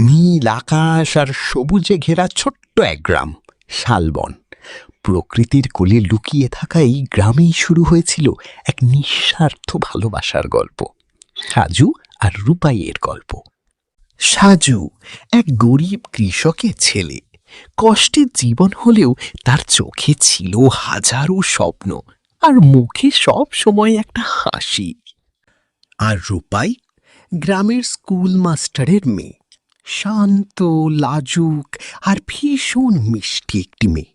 নীল আকাশ আর সবুজে ঘেরা ছোট্ট এক গ্রাম, শালবন। প্রকৃতির কোলে লুকিয়ে থাকা এই গ্রামেই শুরু হয়েছিল এক নিঃস্বার্থ ভালোবাসার গল্প, সাজু আর রূপাইয়ের গল্প। সাজু এক গরিব কৃষকের ছেলে। কষ্টের জীবন হলেও তার চোখে ছিল হাজারো স্বপ্ন আর মুখে সব সময় একটা হাসি। আর রূপাই গ্রামের স্কুল মাস্টারের মেয়ে, শান্ত, লাজুক আর ভীষণ মিষ্টি একটি মেয়ে,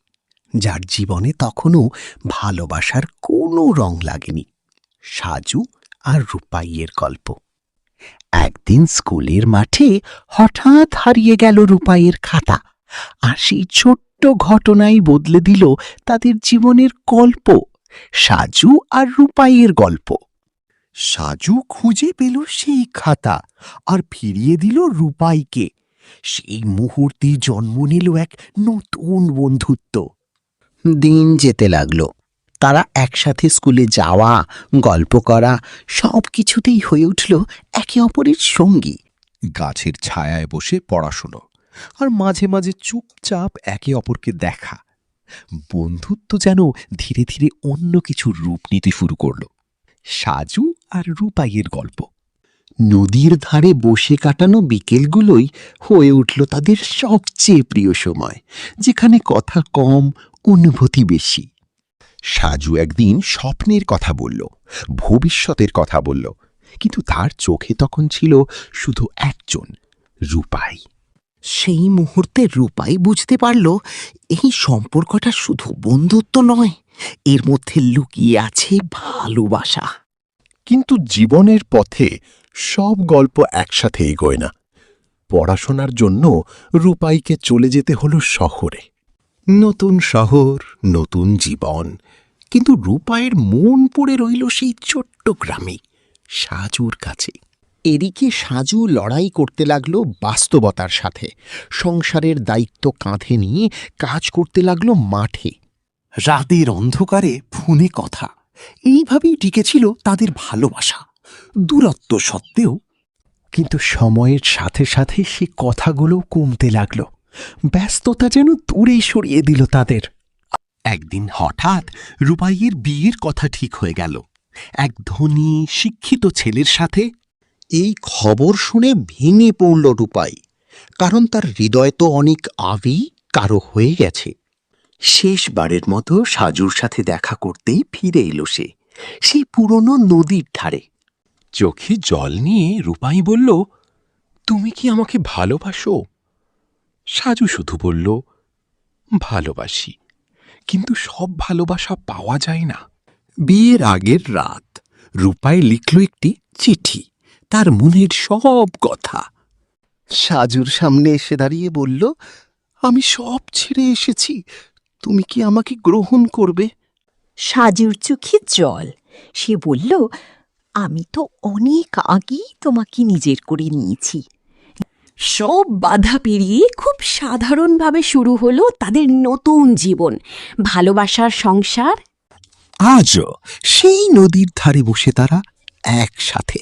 যার জীবনে তখনও ভালোবাসার কোনো রং লাগেনি। সাজু আর রূপাইয়ের গল্প। একদিন স্কুলের মাঠে হঠাৎ হারিয়ে গেল রূপাইয়ের খাতা, আর সেই ছোট্ট ঘটনাই বদলে দিল তাদের জীবনের গল্প। সাজু আর রূপাইয়ের গল্প। সাজু খুঁজে পেল সেই খাতা আর ফিরিয়ে দিল রূপাইকে। সেই মুহূর্তে জন্ম নিল এক নতুন বন্ধুত্ব। দিন যেতে লাগলো। তারা একসাথে স্কুলে যাওয়া, গল্প করা, সব কিছুতেই হয়ে উঠল একে অপরের সঙ্গী। গাছের ছায়ায় বসে পড়াশুনো, আর মাঝে মাঝে চুপচাপ একে অপরকে দেখা। বন্ধুত্ব যেন ধীরে ধীরে অন্য কিছু রূপ নিতে শুরু করল। সাজু আর রূপাইয়ের গল্প। নদীর ধারে বসে কাটানো বিকেলগুলোই হয়ে উঠল তাদের সবচেয়ে প্রিয় সময়, যেখানে কথা কম, অনুভূতি বেশি। সাজু একদিন স্বপ্নের কথা বলল, ভবিষ্যতের কথা বলল, কিন্তু তার চোখে তখন ছিল শুধু একজন, রূপাই। সেই মুহূর্তে রূপাই বুঝতে পারল এই সম্পর্কটা শুধু বন্ধুত্ব নয়, এর মধ্যে লুকিয়ে আছে ভালোবাসা। কিন্তু জীবনের পথে সব গল্প একসাথে এগোয় না। পড়াশোনার জন্য রূপাইকে চলে যেতে হলো শহরে। নতুন শহর, নতুন জীবন, কিন্তু রূপাইয়ের মন পড়ে রইল সেই ছোট্ট গ্রামে, সাজুর কাছে। এদিকে সাজু লড়াই করতে লাগলো বাস্তবতার সাথে। সংসারের দায়িত্ব কাঁধে নিয়ে কাজ করতে লাগলো মাঠে। রাতের অন্ধকারে ফোনে কথা, এইভাবেই টিকেছিল তাদের ভালোবাসা, দূরত্ব সত্ত্বেও। কিন্তু সময়ের সাথে সাথে সে কথাগুলো কমতে লাগলো। ব্যস্ততা যেন দূরেই সরিয়ে দিল তাদের। একদিন হঠাৎ রূপাইয়ের বিয়ের কথা ঠিক হয়ে গেল এক ধনী শিক্ষিত ছেলের সাথে। এই খবর শুনে ভেঙে পড়ল রূপাই, কারণ তার হৃদয় তো অনেক আগেই কারো হয়ে গেছে। শেষবারের মতো সাজুর সাথে দেখা করতেই ফিরে এলো সে, সেই পুরনো নদীর ধারে। চোখে জল নিয়ে রূপাই বলল, তুমি কি আমাকে ভালোবাসো? সাজু শুধু বলল, ভালোবাসি, কিন্তু সব ভালোবাসা পাওয়া যায় না। বিয়ের আগের রাত রূপাই লিখল একটি চিঠি, তার মনের সব কথা। সাজুর সামনে এসে দাঁড়িয়ে বলল, আমি সব ছেড়ে এসেছি, তুমি কি আমাকে গ্রহণ করবে? সাজুর চোখে জল। সে বলল, আমি তো অনেক আগেই তোমাকে নিজের করে নিয়েছি। সব বাধা পেরিয়ে খুব সাধারণভাবে শুরু হলো তাদের নতুন জীবন, ভালোবাসার সংসার। আজও সেই নদীর ধারে বসে তারা একসাথে,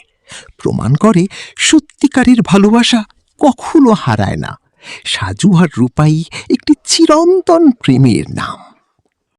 প্রমাণ করে সত্যিকারের ভালোবাসা কখনো হারায় না। সাজু আর রূপাই একটি চিরন্তন প্রেমের নাম।